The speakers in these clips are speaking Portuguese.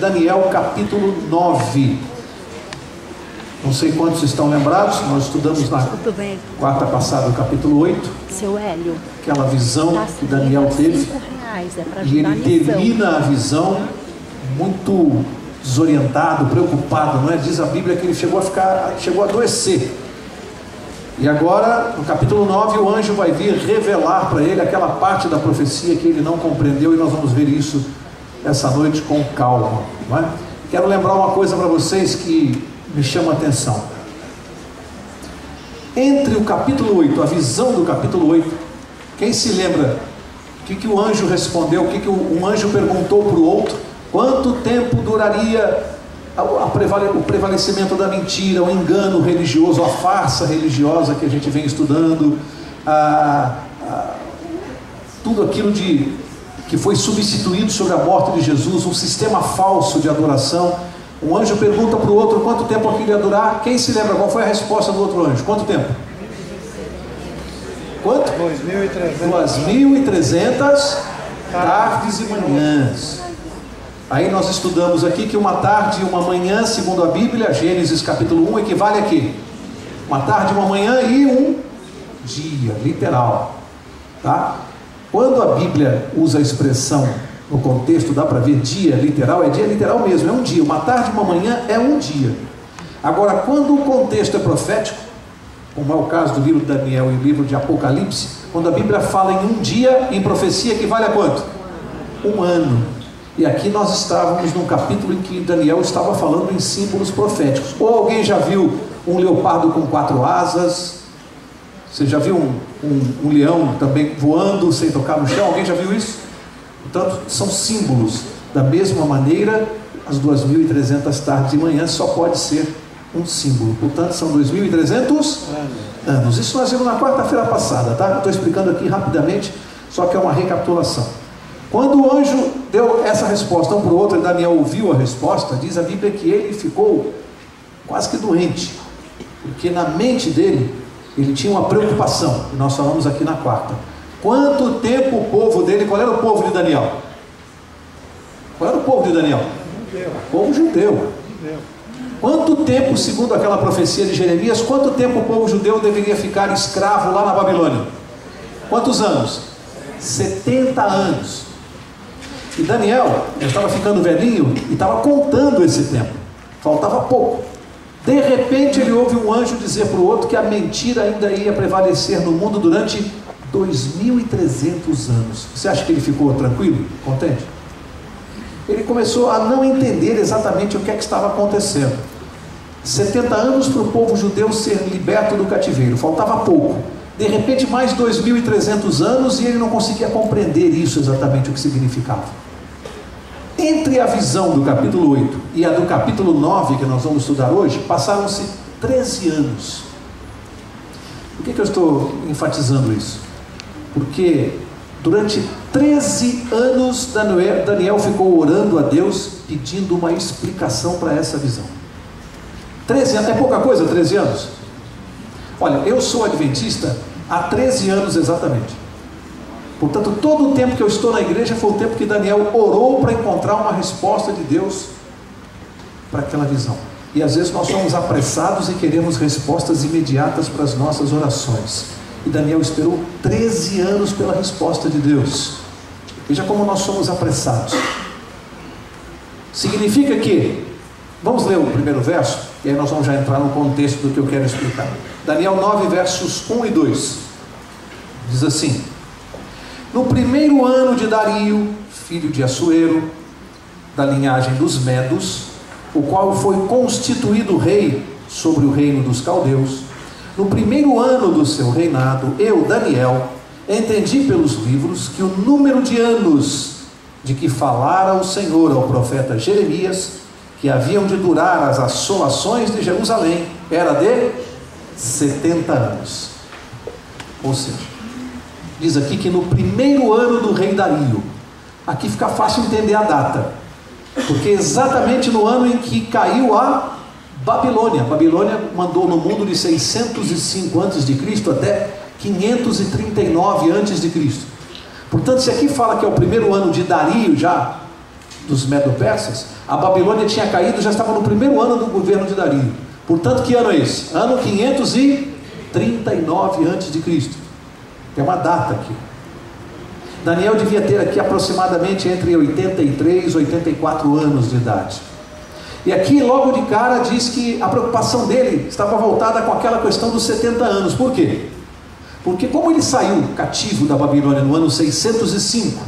Daniel capítulo 9. Não sei quantos estão lembrados, nós estudamos na quarta passada o capítulo 8. Seu Hélio. Aquela visão que Daniel teve. E ele termina a visão muito desorientado, preocupado, não é? Diz a Bíblia que ele chegou a adoecer. E agora, no capítulo 9, o anjo vai vir revelar para ele aquela parte da profecia que ele não compreendeu, e nós vamos ver isso essa noite com calma, não é? Quero lembrar uma coisa para vocês que me chama a atenção. Entre o capítulo 8, a visão do capítulo 8, quem se lembra o que o anjo respondeu, o que um anjo perguntou para o outro? Quanto tempo duraria o prevalecimento da mentira, o engano religioso, a farsa religiosa que a gente vem estudando, tudo aquilo que foi substituído sobre a morte de Jesus, um sistema falso de adoração. Um anjo pergunta para o outro quanto tempo aquilo ia durar. Quem se lembra qual foi a resposta do outro anjo? Quanto tempo? Quanto? 2.300 tardes e manhãs. Aí nós estudamos aqui que uma tarde e uma manhã, segundo a Bíblia, Gênesis capítulo 1, equivale a quê? Uma tarde, uma manhã e um dia, literal. Tá? Quando a Bíblia usa a expressão no contexto, dá para ver dia literal, é dia literal mesmo, é um dia. Uma tarde e uma manhã é um dia. Agora, quando o contexto é profético, como é o caso do livro de Daniel e o livro de Apocalipse, quando a Bíblia fala em um dia, em profecia, equivale a quanto? Um ano. E aqui nós estávamos num capítulo em que Daniel estava falando em símbolos proféticos. Ou alguém já viu um leopardo com 4 asas? Você já viu um leão também voando sem tocar no chão? Alguém já viu isso? Portanto, são símbolos. Da mesma maneira, as 2.300 tardes e manhãs só pode ser um símbolo. Portanto, são 2.300 anos. Isso nós vimos na quarta-feira passada, tá? Estou explicando aqui rapidamente, só que é uma recapitulação. Quando o anjo deu essa resposta um para o outro, e Daniel ouviu a resposta, diz a Bíblia que ele ficou quase que doente, porque na mente dele, ele tinha uma preocupação, que nós falamos aqui na quarta. Quanto tempo o povo dele, qual era o povo de Daniel? Qual era o povo de Daniel? O povo judeu. Quanto tempo, segundo aquela profecia de Jeremias, quanto tempo o povo judeu deveria ficar escravo lá na Babilônia? Quantos anos? 70 anos. E Daniel já estava ficando velhinho e estava contando esse tempo. Faltava pouco. De repente ele ouve um anjo dizer para o outro que a mentira ainda ia prevalecer no mundo durante 2.300 anos. Você acha que ele ficou tranquilo? Contente? Ele começou a não entender exatamente o que é que estava acontecendo. 70 anos para o povo judeu ser liberto do cativeiro. Faltava pouco. De repente mais 2.300 anos e ele não conseguia compreender isso exatamente o que significava. Entre a visão do capítulo 8 e a do capítulo 9 que nós vamos estudar hoje, passaram-se 13 anos. Por que eu estou enfatizando isso? Porque durante 13 anos Daniel ficou orando a Deus, pedindo uma explicação para essa visão. 13 anos, é pouca coisa 13 anos? Olha, eu sou adventista há 13 anos exatamente. Portanto, todo o tempo que eu estou na igreja foi o tempo que Daniel orou para encontrar uma resposta de Deus para aquela visão. E às vezes nós somos apressados e queremos respostas imediatas para as nossas orações. E Daniel esperou 13 anos pela resposta de Deus. Veja como nós somos apressados. Significa que, vamos ler o primeiro verso, e aí nós vamos já entrar no contexto do que eu quero explicar. Daniel 9, versos 1 e 2. Diz assim: no primeiro ano de Dario, filho de Assuero, da linhagem dos Medos, o qual foi constituído rei sobre o reino dos caldeus, no primeiro ano do seu reinado, eu, Daniel, entendi pelos livros que o número de anos de que falara o Senhor ao profeta Jeremias, que haviam de durar as assolações de Jerusalém, era de 70 anos. Ou seja, diz aqui que no primeiro ano do rei Dario, aqui fica fácil entender a data, porque exatamente no ano em que caiu a Babilônia. A Babilônia mandou no mundo de 605 a.C. até 539 a.C. Portanto, se aqui fala que é o primeiro ano de Dario, já dos Medo-Persas, a Babilônia tinha caído, já estava no primeiro ano do governo de Dario. Portanto, que ano é esse? Ano 539 a.C. Tem uma data aqui. Daniel devia ter aqui aproximadamente entre 83 e 84 anos de idade. E aqui logo de cara diz que a preocupação dele estava voltada com aquela questão dos 70 anos. Por quê? Porque como ele saiu cativo da Babilônia no ano 605,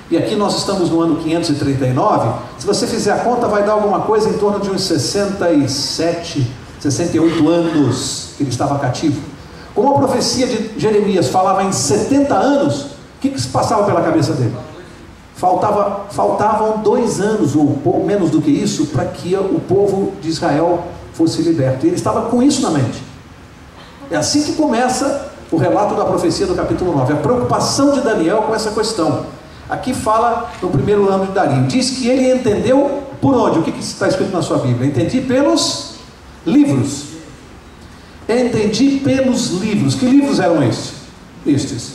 e aqui nós estamos no ano 539, se você fizer a conta vai dar alguma coisa em torno de uns 67, 68 anos que ele estava cativo. Como a profecia de Jeremias falava em 70 anos, o que se passava pela cabeça dele? Faltavam 2 anos, ou menos do que isso, para que o povo de Israel fosse liberto. E ele estava com isso na mente. É assim que começa o relato da profecia do capítulo 9. A preocupação de Daniel com essa questão. Aqui fala no primeiro ano de Dario. Diz que ele entendeu por onde? O que está escrito na sua Bíblia? Entendi pelos livros. Entendi pelos livros. Que livros eram estes?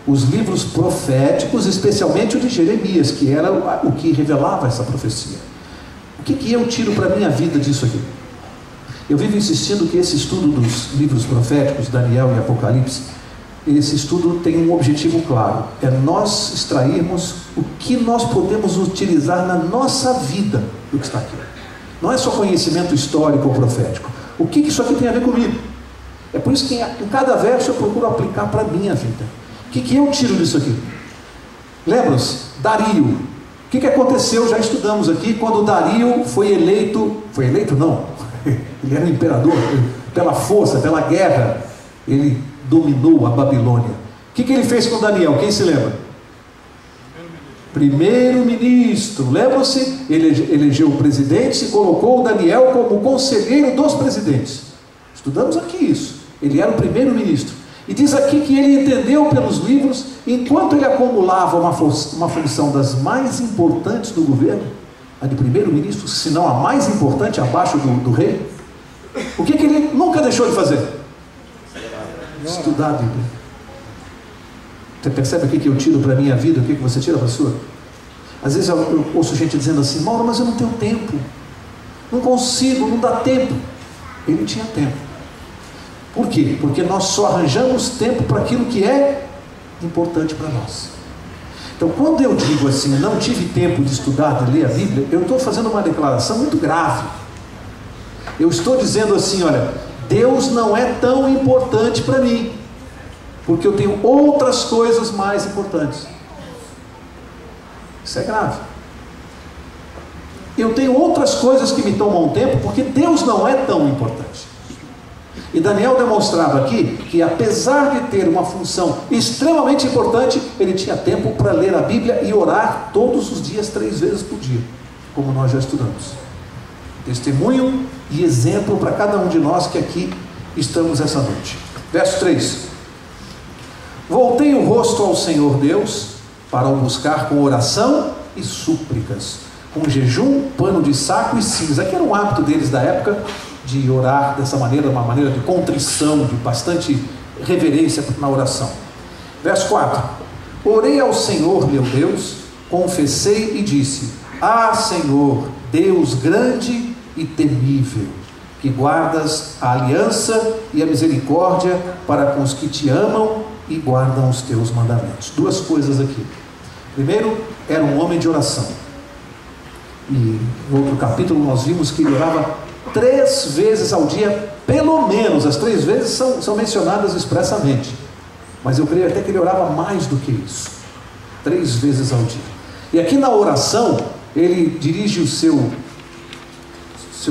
Os livros proféticos, especialmente o de Jeremias, que era o que revelava essa profecia. O que eu tiro para a minha vida disso aqui? Eu vivo insistindo que esse estudo dos livros proféticos, Daniel e Apocalipse, esse estudo tem um objetivo claro: é nós extrairmos o que nós podemos utilizar na nossa vida do que está aqui. Não é só conhecimento histórico ou profético. O que isso aqui tem a ver comigo? É por isso que em cada verso eu procuro aplicar para a minha vida. O que eu tiro disso aqui? Lembra-se? Dario. O que aconteceu? Já estudamos aqui, quando Dario foi eleito não, ele era um imperador, pela força, pela guerra, ele dominou a Babilônia. O que ele fez com Daniel? Quem se lembra? Primeiro-ministro. Lembram-se? Ele elegeu o presidente e colocou Daniel como conselheiro dos presidentes. Estudamos aqui isso. Ele era o primeiro-ministro. E diz aqui que ele entendeu pelos livros, enquanto ele acumulava uma função das mais importantes do governo, a de primeiro-ministro, se não a mais importante, abaixo do rei. O que ele nunca deixou de fazer? Estudar a Bíblia. Você percebe o que eu tiro para a minha vida? O que você tira para a sua? Às vezes eu ouço gente dizendo assim: Mauro, mas eu não tenho tempo, não consigo, não dá tempo. Ele tinha tempo. Por quê? Porque nós só arranjamos tempo para aquilo que é importante para nós. Então, quando eu digo assim, não tive tempo de estudar, de ler a Bíblia, eu estou fazendo uma declaração muito grave. Eu estou dizendo assim: olha, Deus não é tão importante para mim, porque eu tenho outras coisas mais importantes. Isso é grave. Eu tenho outras coisas que me tomam tempo, porque Deus não é tão importante. E Daniel demonstrava aqui que, apesar de ter uma função extremamente importante, ele tinha tempo para ler a Bíblia e orar todos os dias, 3 vezes por dia, como nós já estudamos. Testemunho e exemplo para cada um de nós que aqui estamos essa noite. Verso 3: voltei o rosto ao Senhor Deus para o buscar com oração e súplicas, com jejum, pano de saco e cinza. Aqui era um hábito deles da época, de orar dessa maneira, uma maneira de contrição, de bastante reverência na oração. Verso 4: orei ao Senhor meu Deus, confessei e disse: ah, Senhor, Deus grande e temível, que guardas a aliança e a misericórdia para com os que te amam e guardam os teus mandamentos. 2 coisas aqui. Primeiro, era um homem de oração. E no outro capítulo nós vimos que ele orava 3 vezes ao dia, pelo menos. As 3 vezes são mencionadas expressamente, mas eu creio até que ele orava mais do que isso, 3 vezes ao dia. E aqui na oração, ele dirige o seu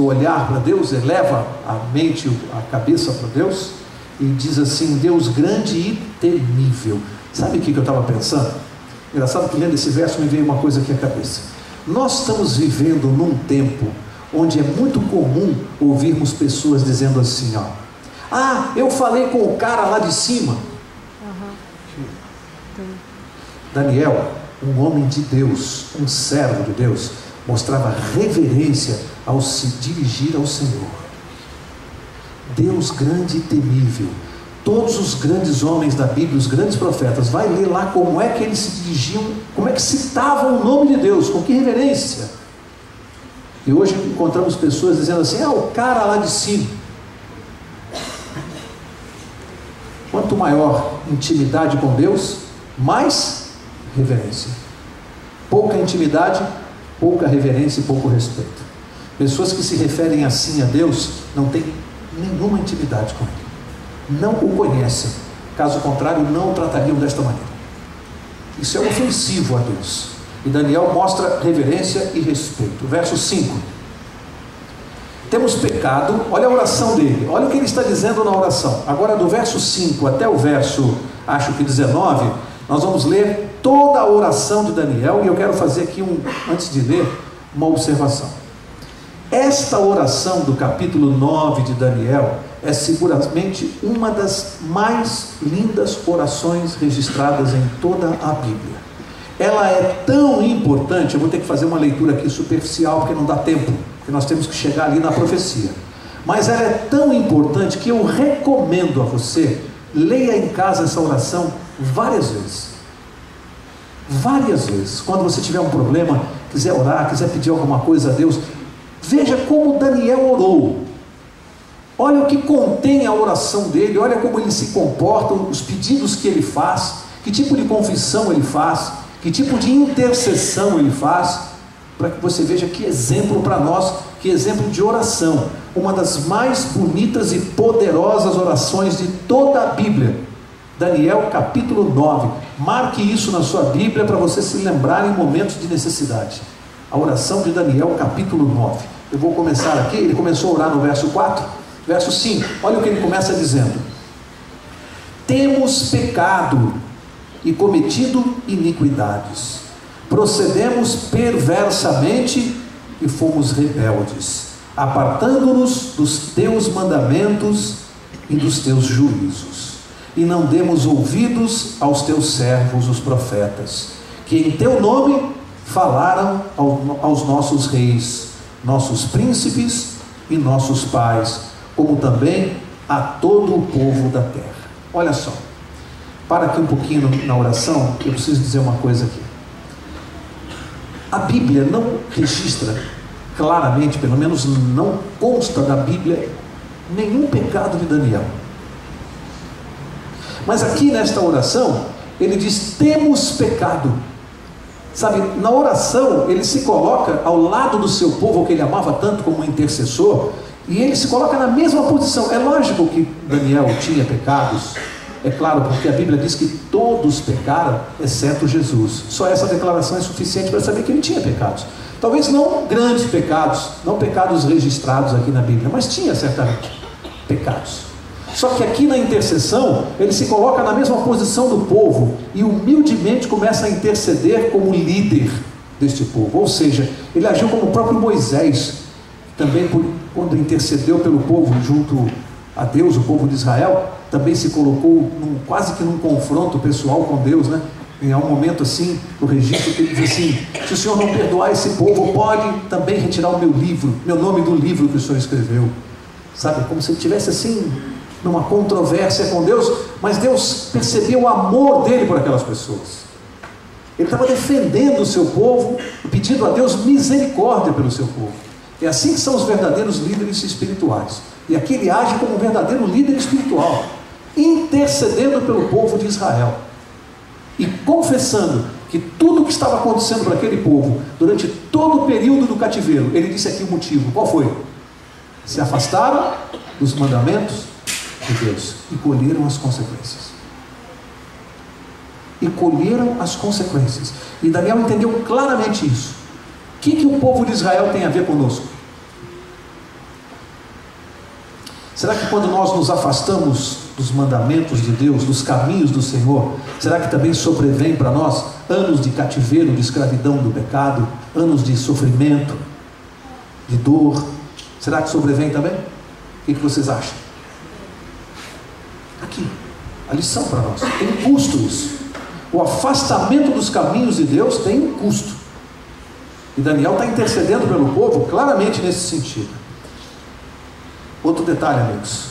olhar para Deus, eleva a mente, a cabeça para Deus, e diz assim: Deus grande e temível. Sabe o que eu estava pensando? Engraçado que lendo esse verso me veio uma coisa aqui à cabeça. Nós estamos vivendo num tempo onde é muito comum ouvirmos pessoas dizendo assim: ó, ah, eu falei com o cara lá de cima. Daniel, um homem de Deus, um servo de Deus, mostrava reverência ao se dirigir ao Senhor. Deus grande e temível, todos os grandes homens da Bíblia, os grandes profetas, vai ler lá como é que eles se dirigiam, como é que citavam o nome de Deus, com que reverência. E hoje encontramos pessoas dizendo assim: o cara lá de cima. Quanto maior intimidade com Deus, mais reverência. Pouca intimidade, pouca reverência e pouco respeito. Pessoas que se referem assim a Deus não têm nenhuma intimidade com Ele, não o conhecem, caso contrário não o tratariam desta maneira. Isso é ofensivo a Deus, e Daniel mostra reverência e respeito. Verso 5: temos pecado. Olha a oração dele, olha o que ele está dizendo na oração. Agora do verso 5 até o verso, acho que 19, nós vamos ler toda a oração de Daniel, e eu quero fazer aqui, antes de ler, uma observação. Esta oração do capítulo 9 de Daniel é seguramente uma das mais lindas orações registradas em toda a Bíblia. Ela é tão importante, eu vou ter que fazer uma leitura aqui superficial, porque não dá tempo, porque nós temos que chegar ali na profecia. Mas ela é tão importante que eu recomendo a você, leia em casa essa oração várias vezes. Várias vezes. Quando você tiver um problema, quiser orar, quiser pedir alguma coisa a Deus, veja como Daniel orou. Olha o que contém a oração dele, olha como ele se comporta, os pedidos que ele faz, que tipo de confissão ele faz, que tipo de intercessão ele faz, para que você veja que exemplo para nós, que exemplo de oração, uma das mais bonitas e poderosas orações de toda a Bíblia. Daniel capítulo 9, marque isso na sua Bíblia para você se lembrar em momentos de necessidade. A oração de Daniel capítulo 9, eu vou começar aqui. Ele começou a orar no verso 4, verso 5, olha o que ele começa dizendo: temos pecado e cometido iniquidades, procedemos perversamente e fomos rebeldes, apartando-nos dos teus mandamentos e dos teus juízos, e não demos ouvidos aos teus servos os profetas, que em teu nome falaram aos nossos reis, nossos príncipes e nossos pais, como também a todo o povo da terra. Olha só, para aqui um pouquinho na oração, eu preciso dizer uma coisa aqui. A Bíblia não registra claramente, pelo menos não consta da Bíblia, nenhum pecado de Daniel. Mas aqui nesta oração, ele diz: temos pecado. Sabe, na oração, ele se coloca ao lado do seu povo, que ele amava tanto como intercessor, e ele se coloca na mesma posição. É lógico que Daniel tinha pecados, é claro, porque a Bíblia diz que todos pecaram, exceto Jesus. Só essa declaração é suficiente para saber que ele tinha pecados. Talvez não grandes pecados, não pecados registrados aqui na Bíblia, mas tinha certamente pecados. Só que aqui na intercessão, ele se coloca na mesma posição do povo e humildemente começa a interceder como líder deste povo. Ou seja, ele agiu como o próprio Moisés, também quando intercedeu pelo povo junto a Deus, o povo de Israel, também se colocou quase que num confronto pessoal com Deus, né? E há um momento assim, no registro, que ele diz assim: se o Senhor não perdoar esse povo, pode também retirar o meu nome do livro que o Senhor escreveu. Sabe, como se ele estivesse assim, numa controvérsia com Deus, mas Deus percebeu o amor dele por aquelas pessoas. Ele estava defendendo o seu povo, pedindo a Deus misericórdia pelo seu povo. É assim que são os verdadeiros líderes espirituais. E aqui ele age como um verdadeiro líder espiritual, intercedendo pelo povo de Israel e confessando que tudo o que estava acontecendo para aquele povo durante todo o período do cativeiro, ele disse aqui o motivo. Qual foi? Se afastaram dos mandamentos de Deus e colheram as consequências. E colheram as consequências. E Daniel entendeu claramente isso. O que o povo de Israel tem a ver conosco? Será que quando nós nos afastamos dos mandamentos de Deus, dos caminhos do Senhor, será que também sobrevém para nós anos de cativeiro, de escravidão do pecado, anos de sofrimento, de dor? Será que sobrevém também? O que vocês acham? Aqui, a lição para nós. Tem um custo isso. O afastamento dos caminhos de Deus tem um custo. E Daniel está intercedendo pelo povo claramente nesse sentido. Outro detalhe, amigos.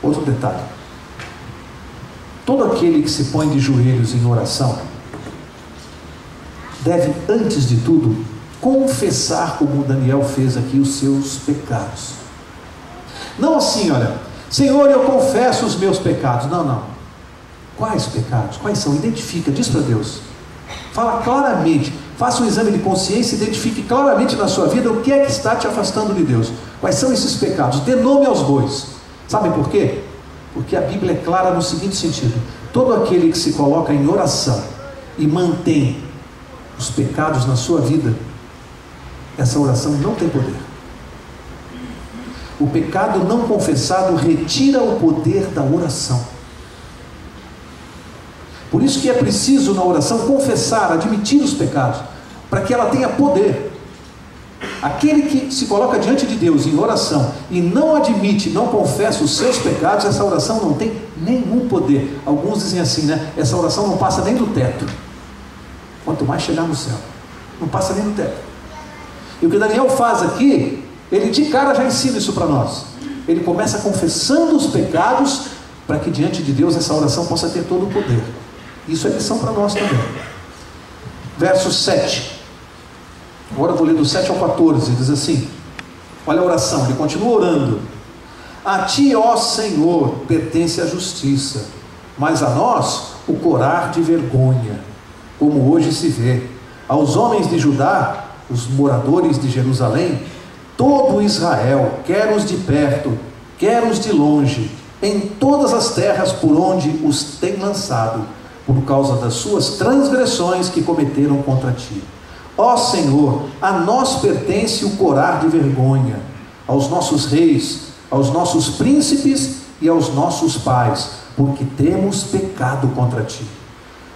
Outro detalhe. todo aquele que se põe de joelhos em oração deve, antes de tudo, confessar, como Daniel fez aqui, os seus pecados. Não assim, olha, Senhor, eu confesso os meus pecados. Não, não. Quais pecados? Quais são? Identifica, diz para Deus. Fala claramente, faça um exame de consciência e identifique claramente na sua vida o que é que está te afastando de Deus. Quais são esses pecados? Dê nome aos bois. Sabe por quê? Porque a Bíblia é clara no seguinte sentido: todo aquele que se coloca em oração e mantém os pecados na sua vida, essa oração não tem poder. O pecado não confessado retira o poder da oração. Por isso que é preciso na oração confessar, admitir os pecados, para que ela tenha poder. Aquele que se coloca diante de Deus em oração e não admite, não confessa os seus pecados, essa oração não tem nenhum poder. Alguns dizem assim, né? Essa oração não passa nem do teto. Quanto mais chegar no céu, não passa nem do teto. E o que Daniel faz aqui, ele de cara já ensina isso para nós. Ele começa confessando os pecados, para que diante de Deus essa oração possa ter todo o poder. Isso é lição para nós também. Verso 7. Agora eu vou ler do 7 ao 14. Diz assim: olha a oração, ele continua orando. A ti, ó Senhor, pertence a justiça, mas a nós o corar de vergonha, como hoje se vê. Aos homens de Judá, os moradores de Jerusalém, todo Israel, quer os de perto, quer os de longe, em todas as terras por onde os tem lançado, por causa das suas transgressões que cometeram contra ti. Ó Senhor, a nós pertence o corar de vergonha, aos nossos reis, aos nossos príncipes e aos nossos pais, porque temos pecado contra ti.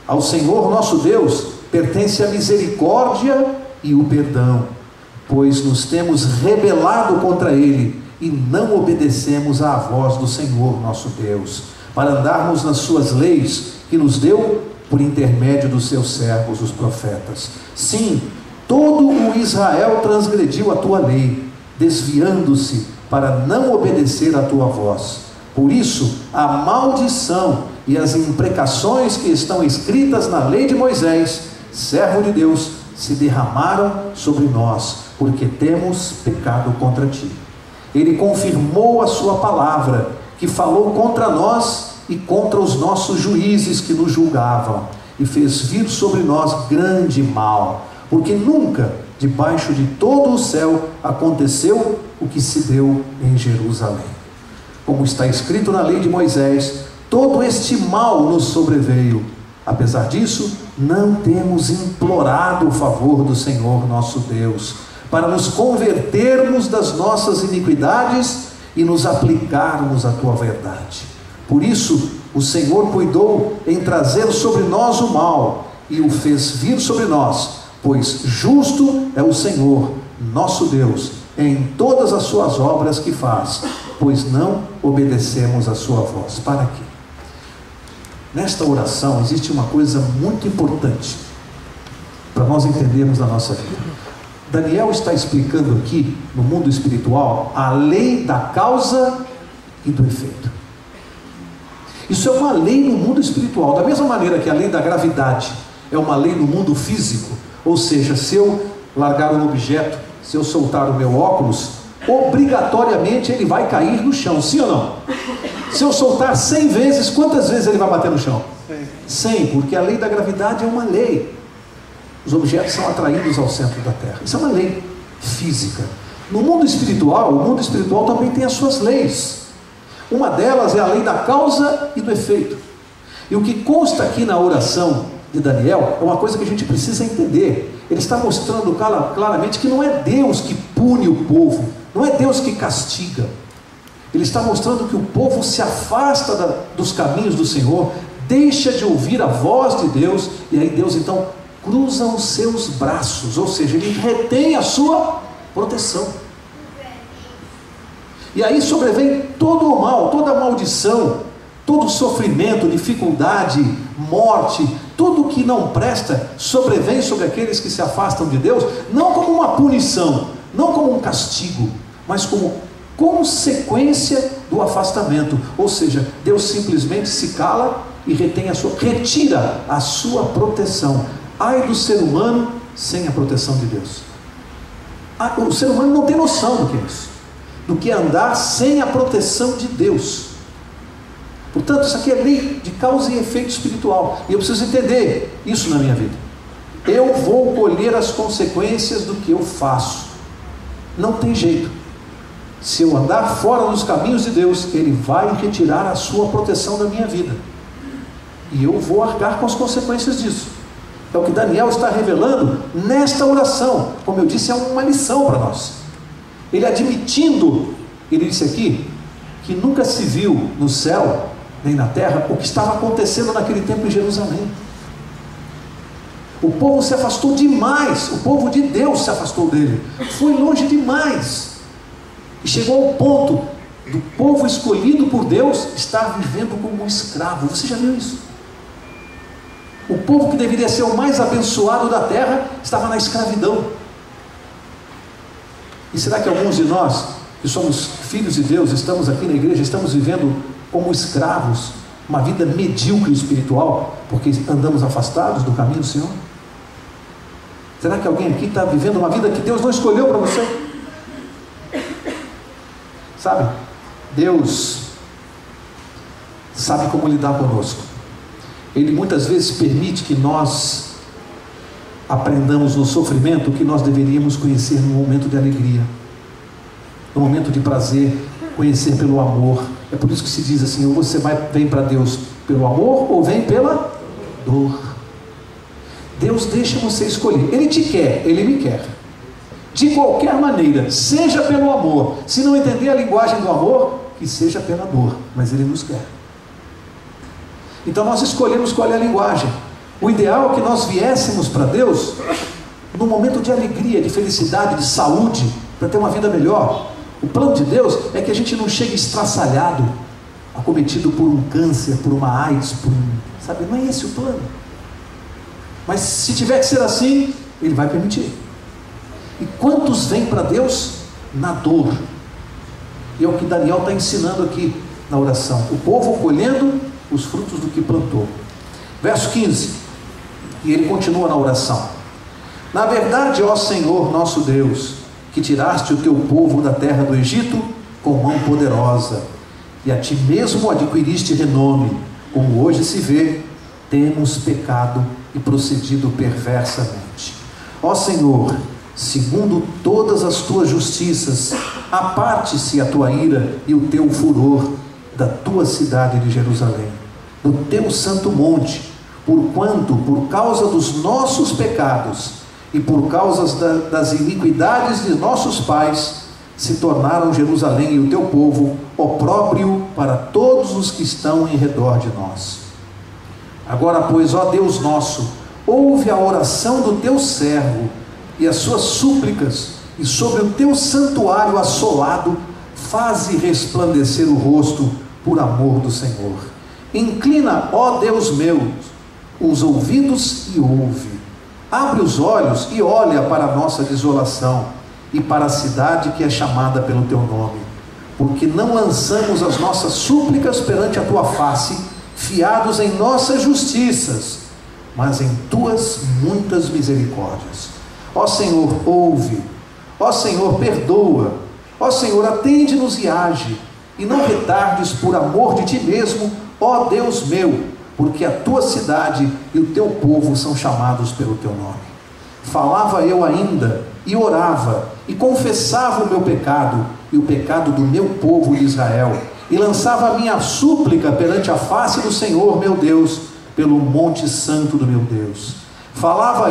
Ao Senhor nosso Deus pertence a misericórdia e o perdão, pois nos temos rebelado contra ele e não obedecemos à voz do Senhor nosso Deus, para andarmos nas suas leis que nos deu por intermédio dos seus servos, os profetas. Sim, todo o Israel transgrediu a tua lei, desviando-se para não obedecer à tua voz. Por isso, a maldição e as imprecações que estão escritas na lei de Moisés, servo de Deus, se derramaram sobre nós, porque temos pecado contra ti. Ele confirmou a sua palavra, que falou contra nós e contra os nossos juízes que nos julgavam, e fez vir sobre nós grande mal, porque nunca debaixo de todo o céu aconteceu o que se deu em Jerusalém. Como está escrito na lei de Moisés, todo este mal nos sobreveio. Apesar disso, não temos implorado o favor do Senhor nosso Deus, para nos convertermos das nossas iniquidades e nos aplicarmos à tua verdade. Por isso, o Senhor cuidou em trazer sobre nós o mal e o fez vir sobre nós, pois justo é o Senhor, nosso Deus, em todas as suas obras que faz, pois não obedecemos a sua voz. Para aqui. Nesta oração existe uma coisa muito importante para nós entendermos na nossa vida. Daniel está explicando aqui, no mundo espiritual, a lei da causa e do efeito. Isso é uma lei no mundo espiritual, da mesma maneira que a lei da gravidade é uma lei no mundo físico. Ou seja, se eu largar um objeto, se eu soltar o meu óculos, obrigatoriamente ele vai cair no chão, sim ou não? Se eu soltar 100 vezes, quantas vezes ele vai bater no chão? 100, porque a lei da gravidade é uma lei. Os objetos são atraídos ao centro da Terra. Isso é uma lei física. No mundo espiritual, o mundo espiritual também tem as suas leis. Uma delas é a lei da causa e do efeito. E o que consta aqui na oração de Daniel é uma coisa que a gente precisa entender. Ele está mostrando claramente que não é Deus que pune o povo, não é Deus que castiga. Ele está mostrando que o povo se afasta dos caminhos do Senhor, deixa de ouvir a voz de Deus, e aí Deus então cruza os seus braços, ou seja, ele retém a sua proteção. E aí sobrevém todo o mal, toda a maldição, todo o sofrimento, dificuldade, morte, tudo que não presta sobrevém sobre aqueles que se afastam de Deus, não como uma punição, não como um castigo, mas como consequência do afastamento. Ou seja, Deus simplesmente se cala e retira a sua proteção. Ai do ser humano sem a proteção de Deus. O ser humano não tem noção do que é isso, do que é andar sem a proteção de Deus. Portanto, isso aqui é lei de causa e efeito espiritual, e eu preciso entender isso na minha vida. Eu vou colher as consequências do que eu faço, não tem jeito. Se eu andar fora dos caminhos de Deus, Ele vai retirar a sua proteção da minha vida, e eu vou arcar com as consequências disso. É o que Daniel está revelando nesta oração. Como eu disse, é uma lição para nós. Ele admitindo, ele disse aqui, que nunca se viu no céu, nem na terra, o que estava acontecendo naquele tempo em Jerusalém. O povo se afastou demais, o povo de Deus se afastou dele, foi longe demais, e chegou ao ponto do povo escolhido por Deus estar vivendo como um escravo. Você já viu isso? O povo que deveria ser o mais abençoado da terra estava na escravidão. E será que alguns de nós, que somos filhos de Deus, estamos aqui na igreja, estamos vivendo como escravos, uma vida medíocre espiritual, porque andamos afastados do caminho do Senhor? Será que alguém aqui está vivendo uma vida que Deus não escolheu para você? Sabe, Deus sabe como lidar conosco. Ele muitas vezes permite que nós aprendamos no sofrimento o que nós deveríamos conhecer no momento de alegria, no momento de prazer, conhecer pelo amor. É por isso que se diz assim: ou você vem para Deus pelo amor, ou vem pela dor. Deus deixa você escolher. Ele te quer, Ele me quer, de qualquer maneira, seja pelo amor. Se não entender a linguagem do amor, que seja pela dor, mas Ele nos quer. Então nós escolhemos qual é a linguagem. O ideal é que nós viéssemos para Deus num momento de alegria, de felicidade, de saúde, para ter uma vida melhor. O plano de Deus é que a gente não chegue estraçalhado, acometido por um câncer, por uma AIDS, sabe? Não é esse o plano. Mas se tiver que ser assim, Ele vai permitir. E quantos vêm para Deus na dor? E é o que Daniel está ensinando aqui na oração. O povo colhendo os frutos do que plantou. Verso 15, e ele continua na oração: na verdade, ó Senhor nosso Deus, que tiraste o teu povo da terra do Egito com mão poderosa, e a ti mesmo adquiriste renome, como hoje se vê, temos pecado e procedido perversamente. Ó Senhor, segundo todas as tuas justiças, aparte-se a tua ira e o teu furor da tua cidade de Jerusalém, do teu santo monte, porquanto, por causa dos nossos pecados e por causa das iniquidades de nossos pais, se tornaram Jerusalém e o teu povo opróbrio para todos os que estão em redor de nós. Agora, pois, ó Deus nosso, ouve a oração do teu servo e as suas súplicas, e sobre o teu santuário assolado faze resplandecer o rosto por amor do Senhor. Inclina, ó Deus meu, os ouvidos e ouve. Abre os olhos e olha para a nossa desolação e para a cidade que é chamada pelo teu nome. Porque não lançamos as nossas súplicas perante a tua face, fiados em nossas justiças, mas em tuas muitas misericórdias. Ó Senhor, ouve. Ó Senhor, perdoa. Ó Senhor, atende-nos e age, e não retardes por amor de ti mesmo, ó Deus meu, porque a tua cidade e o teu povo são chamados pelo teu nome. Falava eu ainda, e orava, e confessava o meu pecado, e o pecado do meu povo de Israel, e lançava a minha súplica perante a face do Senhor meu Deus, pelo monte santo do meu Deus. Falava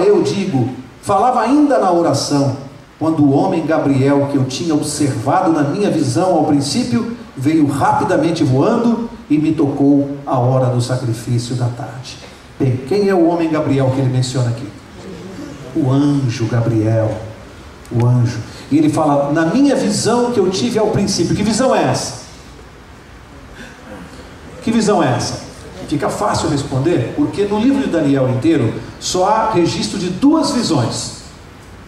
ainda na oração, quando o homem Gabriel, que eu tinha observado na minha visão ao princípio, veio rapidamente voando e me tocou a hora do sacrifício da tarde. Bem, quem é o homem Gabriel que ele menciona aqui? O anjo Gabriel, o anjo. E ele fala, na minha visão que eu tive ao princípio. Que visão é essa? Que visão é essa? Fica fácil responder, porque no livro de Daniel inteiro, só há registro de 2 visões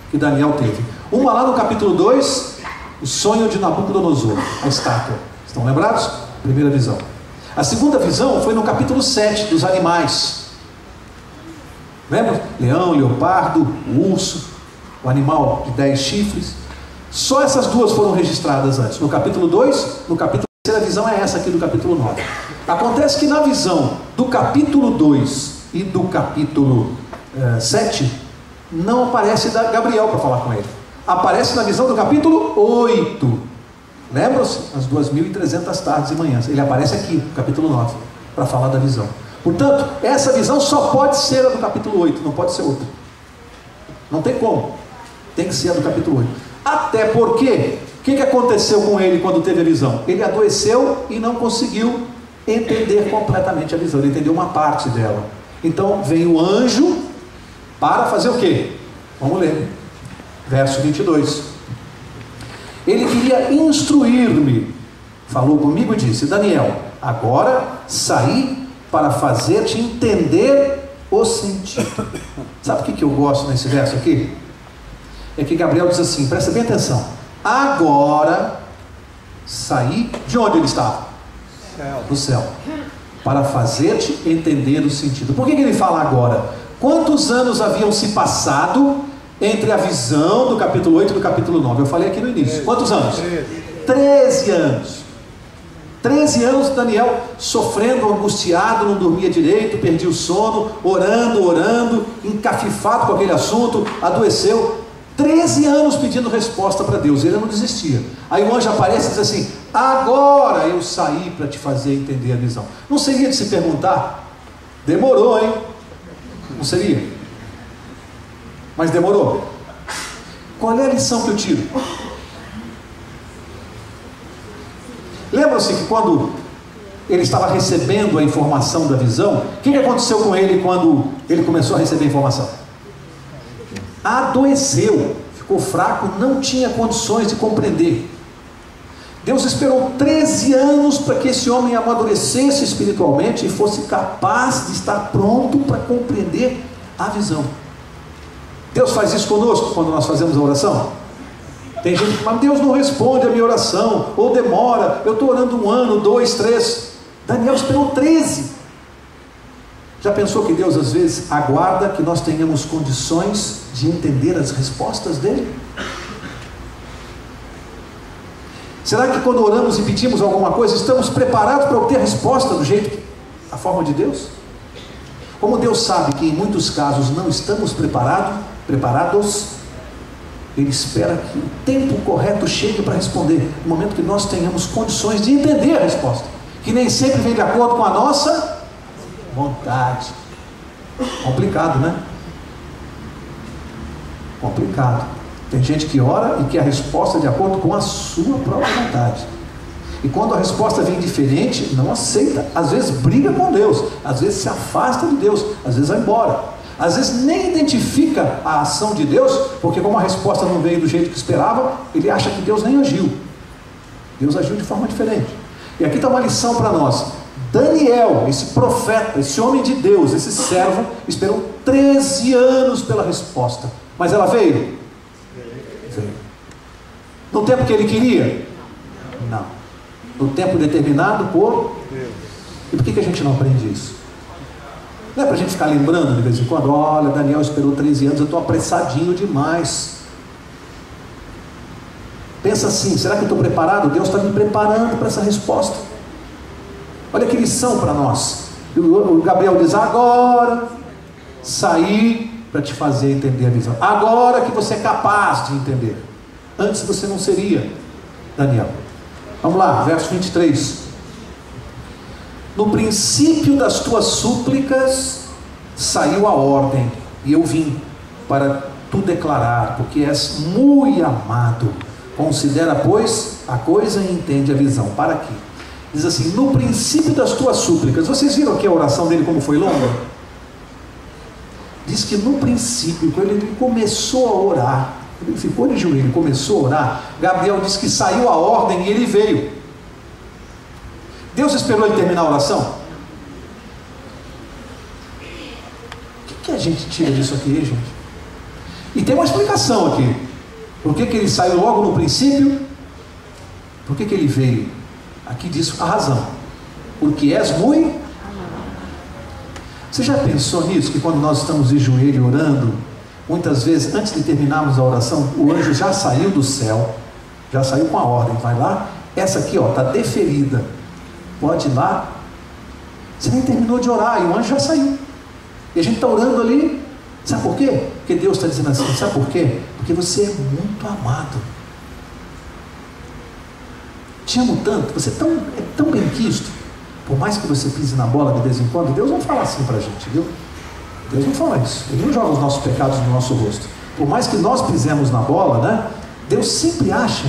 que Daniel teve. Uma lá no capítulo 2, o sonho de Nabucodonosor, a estátua. Estão lembrados? Primeira visão. A segunda visão foi no capítulo 7, dos animais. Lembra? Leão, leopardo, urso, o animal de 10 chifres. Só essas duas foram registradas antes. No capítulo 2, no capítulo 3, a visão é essa aqui do capítulo 9. Acontece que na visão do capítulo 2 e do capítulo 7, não aparece Gabriel para falar com ele. Aparece na visão do capítulo 8. Lembram-se? As 2.300 tardes e manhãs. Ele aparece aqui, no capítulo 9, para falar da visão. Portanto, essa visão só pode ser a do capítulo 8, não pode ser outra. Não tem como. Tem que ser a do capítulo 8. Até porque, o que aconteceu com ele quando teve a visão? Ele adoeceu e não conseguiu entender completamente a visão. Ele entendeu uma parte dela. Então, vem o anjo para fazer o quê? Vamos ler. Verso 22. Ele queria instruir-me. Falou comigo e disse: Daniel, agora saí para fazer-te entender o sentido. Sabe o que eu gosto nesse verso aqui? É que Gabriel diz assim, presta bem atenção. Agora saí, de onde ele estava? Do céu. Para fazer-te entender o sentido. Por que ele fala agora? Quantos anos haviam se passado entre a visão do capítulo 8 e do capítulo 9? Eu falei aqui no início. Quantos anos? 13 anos. 13 anos Daniel sofrendo, angustiado, não dormia direito, perdia o sono, orando, encafifado com aquele assunto, adoeceu. 13 anos pedindo resposta para Deus, ele não desistia. Aí o anjo aparece e diz assim: agora eu saí para te fazer entender a visão. Não seria de se perguntar? Demorou, hein? Não seria? Mas demorou. Qual é a lição que eu tiro? Lembra-se que quando ele estava recebendo a informação da visão, o que aconteceu com ele quando ele começou a receber a informação? Adoeceu, ficou fraco, não tinha condições de compreender. Deus esperou 13 anos para que esse homem amadurecesse espiritualmente e fosse capaz de estar pronto para compreender a visão. Deus faz isso conosco quando nós fazemos a oração. Tem gente que fala: Deus não responde a minha oração, ou demora, eu estou orando 1 ano, 2, 3. Daniel esperou 13. Já pensou que Deus às vezes aguarda que nós tenhamos condições de entender as respostas dele? Será que quando oramos e pedimos alguma coisa, estamos preparados para obter a resposta do jeito, da forma de Deus? Como Deus sabe que em muitos casos não estamos preparados, Ele espera que o tempo correto chegue para responder, no momento que nós tenhamos condições de entender a resposta, que nem sempre vem de acordo com a nossa vontade. Complicado, né? Complicado. Tem gente que ora e quer a resposta de acordo com a sua própria vontade. E quando a resposta vem diferente, não aceita. Às vezes briga com Deus, às vezes se afasta de Deus, às vezes vai embora. Às vezes nem identifica a ação de Deus, porque como a resposta não veio do jeito que esperava, ele acha que Deus nem agiu. Deus agiu de forma diferente. E aqui está uma lição para nós. Daniel, esse profeta, esse homem de Deus, esse servo, esperou 13 anos pela resposta. Mas ela veio? Veio. No tempo que ele queria? Não. No tempo determinado por Deus. E por que a gente não aprende isso? Não é para a gente ficar lembrando de vez em quando: olha, Daniel esperou 13 anos, eu estou apressadinho demais. Pensa assim: será que eu estou preparado? Deus está me preparando para essa resposta. Olha que lição para nós. O Gabriel diz: agora saí para te fazer entender a visão. Agora que você é capaz de entender. Antes você não seria, Daniel. Vamos lá, verso 23. No princípio das tuas súplicas saiu a ordem, e eu vim para tu declarar, porque és muito amado. Considera, pois, a coisa e entende a visão. Para aqui. Diz assim: no princípio das tuas súplicas. Vocês viram aqui a oração dele como foi longa? Diz que no princípio, quando ele começou a orar, ele ficou de joelho, começou a orar, Gabriel diz que saiu a ordem e ele veio. Deus esperou ele terminar a oração? O que a gente tira disso aqui, gente? E tem uma explicação aqui. Por que ele saiu logo no princípio? Por que ele veio? Aqui diz a razão. porque és muito. Você já pensou nisso? Que quando nós estamos de joelho orando, muitas vezes, antes de terminarmos a oração, o anjo já saiu do céu, já saiu com a ordem, vai lá, essa aqui está deferida, pode ir lá. Você nem terminou de orar e o anjo já saiu. E a gente está orando ali, sabe por quê? Porque Deus está dizendo assim, sabe por quê? Porque você é muito amado. Te amo tanto, você é tão bem quisto. Por mais que você pise na bola de vez em quando, Deus não fala assim para a gente, viu? Deus não fala isso. Ele não joga os nossos pecados no nosso rosto. Por mais que nós pisemos na bola, né? Deus sempre acha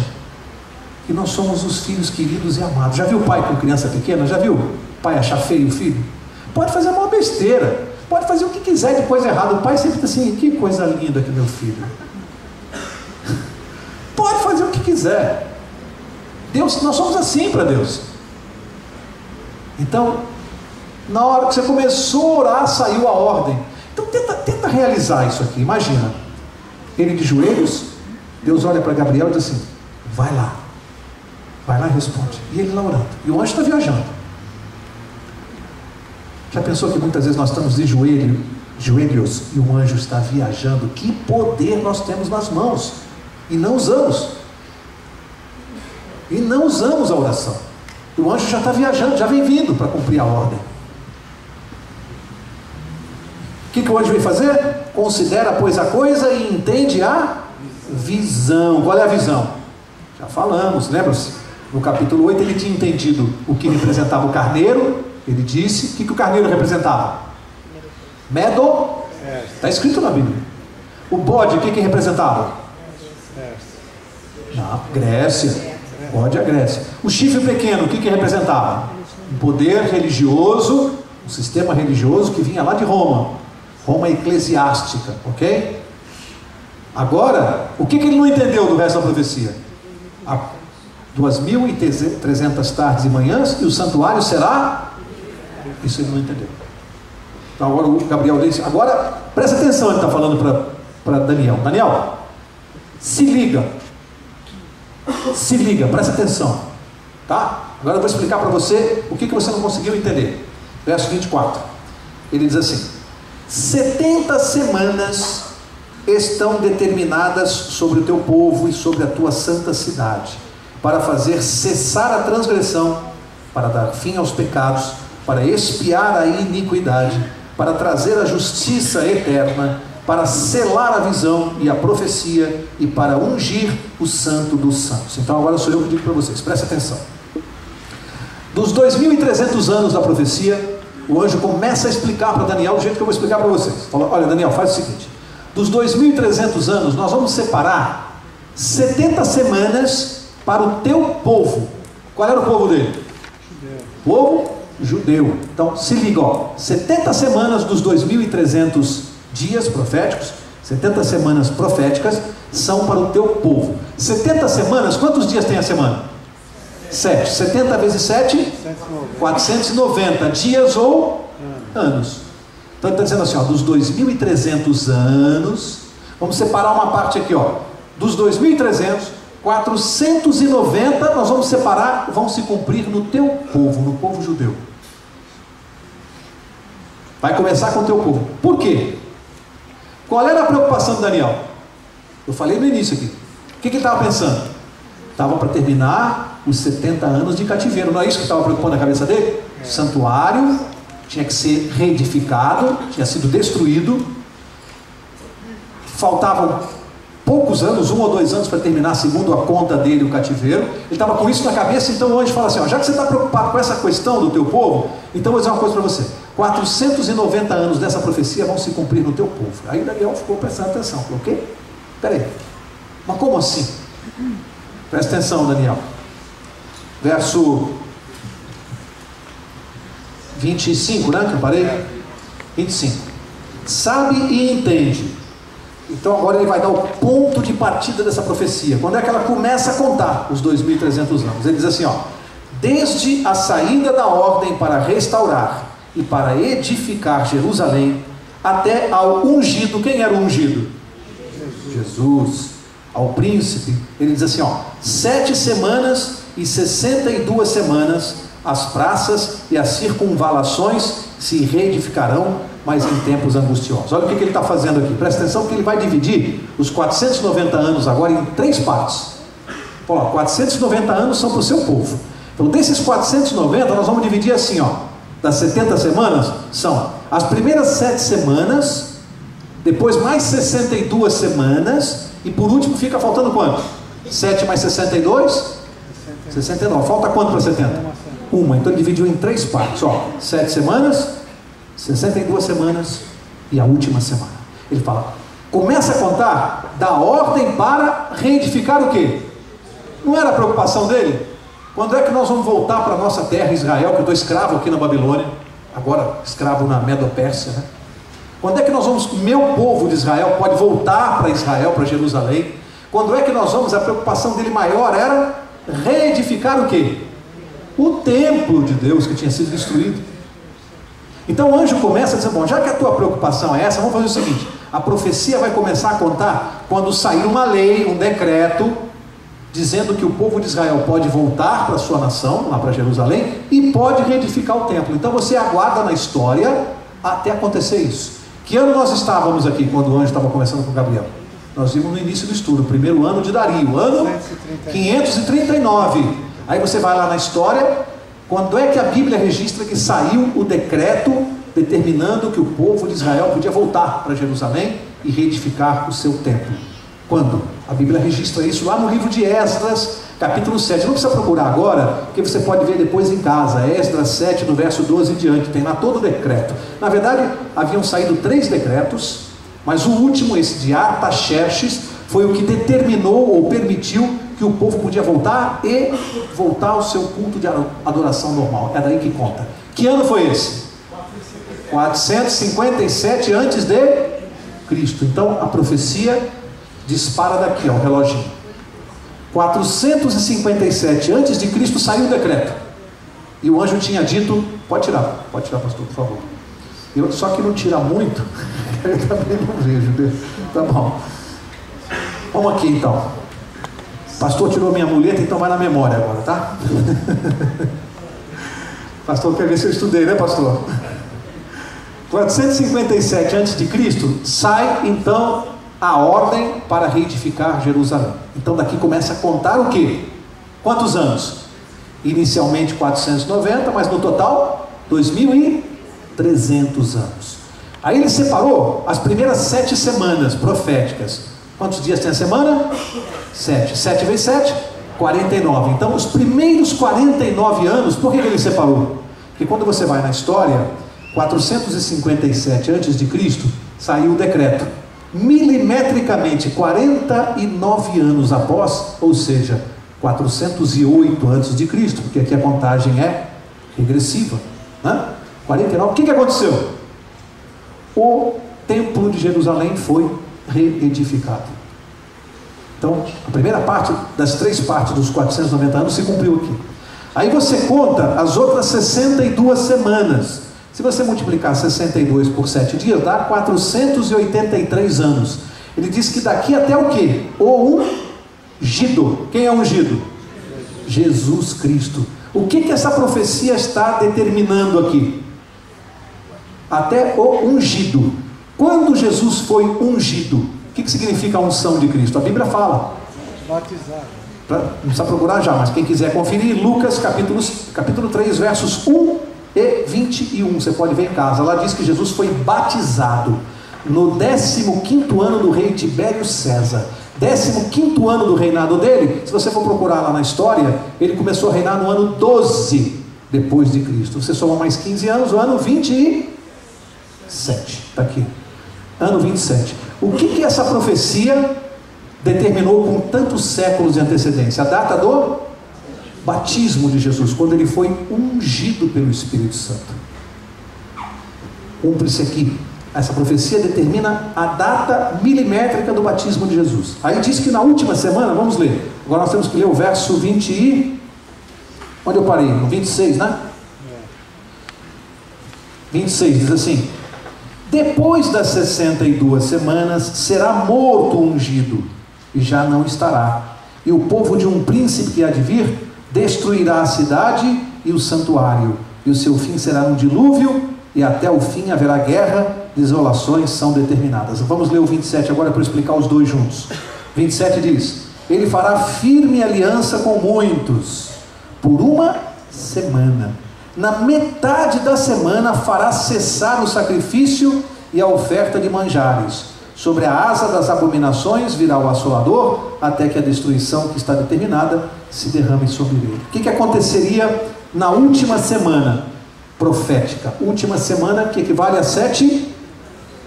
que nós somos os filhos queridos e amados. Já viu o pai com criança pequena? Já viu o pai achar feio o filho? Pode fazer uma besteira, pode fazer o que quiser de coisa errada. O pai sempre está assim, que coisa linda que meu filho. Pode fazer o que quiser. Deus, nós somos assim para Deus. Então, na hora que você começou a orar, saiu a ordem. Então tenta realizar isso aqui. Imagina, ele de joelhos, Deus olha para Gabriel e diz assim, vai lá e responde. E ele lá orando, e o anjo está viajando. Já pensou que muitas vezes nós estamos de joelhos e o anjo está viajando? Que poder nós temos nas mãos e não usamos. E não usamos a oração. O anjo já está viajando, já vem vindo para cumprir a ordem. O que o anjo vem fazer? Considera, pois, a coisa e entende a visão. Qual é a visão? Já falamos, lembra-se? No capítulo 8 ele tinha entendido o que representava o carneiro. Ele disse, o que o carneiro representava? Medo. Está escrito na Bíblia. O bode, o que representava? Não, Grécia. Bode é a Grécia. O chifre pequeno, o que representava? Um poder religioso, um sistema religioso que vinha lá de Roma. Roma eclesiástica, ok? Agora, o que ele não entendeu do resto da profecia? 2.300 tardes e manhãs e o santuário será? Isso ele não entendeu. Então agora o Gabriel disse, agora presta atenção, ele está falando para Daniel. Daniel, se liga, presta atenção, tá? Agora eu vou explicar para você o que você não conseguiu entender. Verso 24, ele diz assim, 70 semanas estão determinadas sobre o teu povo e sobre a tua santa cidade, para fazer cessar a transgressão, para dar fim aos pecados, para expiar a iniquidade, para trazer a justiça eterna, para selar a visão e a profecia, e para ungir o santo dos santos. Então agora sou eu que digo para vocês, presta atenção. Dos 2.300 anos da profecia, o anjo começa a explicar para Daniel do jeito que eu vou explicar para vocês. Fala, olha Daniel, faz o seguinte, dos 2.300 anos nós vamos separar 70 semanas para o teu povo. Qual era o povo dele? Povo judeu. Então se liga, 70 semanas dos 2.300 dias proféticos, 70 semanas proféticas são para o teu povo. 70 semanas, quantos dias tem a semana? 7. 70 vezes 7? 490 dias ou anos. Então ele está dizendo assim, dos 2.300 anos, vamos separar uma parte aqui, dos 2.300, 490 nós vamos separar, vão se cumprir no teu povo, no povo judeu. Vai começar com o teu povo. Por quê? Qual era a preocupação de Daniel? Eu falei no início aqui. O que ele estava pensando? Estava para terminar os 70 anos de cativeiro. Não é isso que estava preocupando a cabeça dele? O santuário tinha que ser reedificado, tinha sido destruído. Faltavam poucos anos, 1 ou 2 anos para terminar, segundo a conta dele, o cativeiro. Ele estava com isso na cabeça, então o anjo fala assim, já que você está preocupado com essa questão do teu povo, então eu vou dizer uma coisa para você. 490 anos dessa profecia vão se cumprir no teu povo. Aí Daniel ficou prestando atenção. Falou, o quê? Peraí, mas como assim? Presta atenção, Daniel. Verso 25, né? Que eu parei? 25. Sabe e entende. Então agora ele vai dar o ponto de partida dessa profecia. Quando é que ela começa a contar os 2.300 anos? Ele diz assim, desde a saída da ordem para restaurar e para edificar Jerusalém, até ao ungido. Quem era o ungido? Jesus. Ao príncipe, ele diz assim, 7 semanas e 62 semanas as praças e as circunvalações se reedificarão, mas em tempos angustiosos. Olha o que ele está fazendo aqui, presta atenção que ele vai dividir os 490 anos agora em 3 partes. Ó, 490 anos são para o seu povo. Então desses 490 nós vamos dividir assim, ó, das 70 semanas, são as primeiras 7 semanas, depois mais 62 semanas, e por último fica faltando quanto? 7 mais 62? 69. Falta quanto para 70? Uma. Então ele dividiu em 3 partes, ó, 7 semanas, 62 semanas e a última semana. Ele fala, começa a contar da ordem para reedificar o quê? Não era a preocupação dele? Quando é que nós vamos voltar para a nossa terra, Israel, que eu estou escravo aqui na Babilônia, agora escravo na Medo-Pérsia, né? Quando é que nós vamos, meu povo de Israel pode voltar para Israel, para Jerusalém? Quando é que nós vamos, a preocupação dele maior era reedificar o quê? O templo de Deus que tinha sido destruído. Então o anjo começa a dizer, bom, já que a tua preocupação é essa, vamos fazer o seguinte, a profecia vai começar a contar quando sair uma lei, um decreto, dizendo que o povo de Israel pode voltar para a sua nação, lá para Jerusalém, e pode reedificar o templo. Então você aguarda na história até acontecer isso. Que ano nós estávamos aqui, quando o anjo estava conversando com Gabriel? Nós vimos no início do estudo, o primeiro ano de Dario, ano 539. Aí você vai lá na história, quando é que a Bíblia registra que saiu o decreto determinando que o povo de Israel podia voltar para Jerusalém e reedificar o seu templo? Quando? A Bíblia registra isso lá no livro de Esdras, capítulo 7. Não precisa procurar agora, porque você pode ver depois em casa. Esdras 7, no verso 12 em diante, tem lá todo o decreto. Na verdade, haviam saído 3 decretos, mas o último, esse de Artaxerxes, foi o que determinou ou permitiu que o povo podia voltar e voltar ao seu culto de adoração normal. É daí que conta. Que ano foi esse? 457 antes de Cristo. Então a profecia dispara daqui, ó, o reloginho. 457 antes de Cristo saiu o decreto. E o anjo tinha dito, pode tirar, pastor, por favor. Só que não tira muito, eu também não vejo, né? Tá bom. Vamos aqui então. Pastor tirou minha muleta, então vai na memória agora, tá? Pastor, quer ver se eu estudei, né, pastor? 457 a.C. sai então a ordem para reedificar Jerusalém. Então daqui começa a contar o quê? Quantos anos? Inicialmente 490, mas no total 2.300 anos. Aí ele separou as primeiras 7 semanas proféticas. Quantos dias tem a semana? 7. 7 vezes 7? 49. Então os primeiros 49 anos, por que ele separou? Porque quando você vai na história, 457 a.C., saiu o decreto. Milimetricamente, 49 anos após, ou seja, 408 a.C., porque aqui a contagem é regressiva, né? 49, o que aconteceu? O templo de Jerusalém foi reedificado. Então, a primeira parte das 3 partes dos 490 anos se cumpriu aqui. Aí você conta as outras 62 semanas. Se você multiplicar 62 por 7 dias, dá 483 anos. Ele diz que daqui até o quê? O ungido. Quem é ungido? Jesus Cristo. O que essa profecia está determinando aqui? Até o ungido. Quando Jesus foi ungido, o que significa a unção de Cristo? A Bíblia fala. Batizado. Não precisa procurar já, mas quem quiser conferir, Lucas capítulo 3, versos 1 e 21, você pode ver em casa. Lá diz que Jesus foi batizado no 15º ano do rei Tibério César. 15º ano do reinado dele. Se você for procurar lá na história, ele começou a reinar no ano 12 depois de Cristo. Você soma mais 15 anos, o ano 27. Está aqui, ano 27. O que essa profecia determinou com tantos séculos de antecedência? A data do batismo de Jesus, quando ele foi ungido pelo Espírito Santo. Cumpre-se aqui. Essa profecia determina a data milimétrica do batismo de Jesus. Aí diz que na última semana, vamos ler. Agora nós temos que ler o verso 20 e... Onde eu parei? No 26, né? 26 diz assim: depois das 62 semanas será morto o ungido, e já não estará. E o povo de um príncipe que há de vir destruirá a cidade e o santuário, e o seu fim será no dilúvio, e até o fim haverá guerra, desolações são determinadas. Vamos ler o 27 agora para explicar os dois juntos. 27 diz: ele fará firme aliança com muitos, por uma semana. Na metade da semana fará cessar o sacrifício e a oferta de manjares. Sobre a asa das abominações virá o assolador, até que a destruição que está determinada se derrame sobre ele. O que aconteceria na última semana profética? Última semana que equivale a 7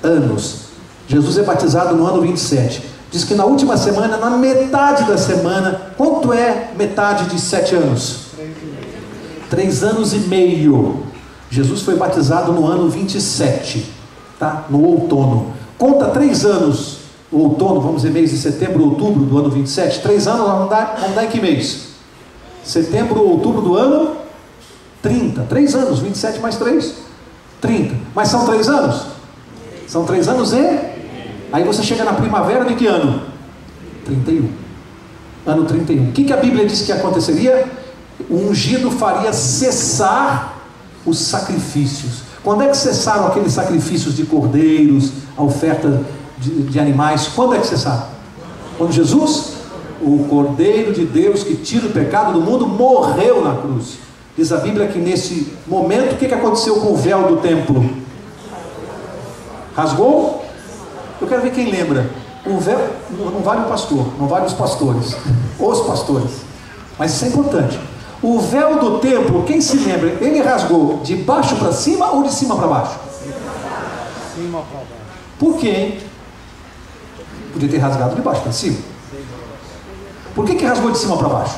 anos. Jesus é batizado no ano 27. Diz que na última semana, na metade da semana, quanto é metade de 7 anos? 3 anos e meio. Jesus foi batizado no ano 27, tá? No outono. Conta 3 anos, o outono, vamos dizer mês de setembro, outubro do ano 27. 3 anos vamos dar em que mês? Setembro, outubro do ano 30. 3 anos, 27 mais 3, 30. Mas são 3 anos? São 3 anos e... Aí você chega na primavera de que ano? 31. Ano 31. O que a Bíblia diz que aconteceria? O ungido faria cessar os sacrifícios. Quando é que cessaram aqueles sacrifícios de cordeiros, a oferta de animais? Quando é que cessaram? Quando Jesus, o Cordeiro de Deus que tira o pecado do mundo, morreu na cruz. Diz a Bíblia que nesse momento, o que aconteceu com o véu do templo? Rasgou? Eu quero ver quem lembra. O véu, não vale o pastor, não vale os pastores, os pastores, mas isso é importante. O véu do templo, quem se lembra, ele rasgou de baixo para cima ou de cima para baixo? Cima para baixo. Por quê, hein? Podia ter rasgado de baixo para cima. Por que rasgou de cima para baixo?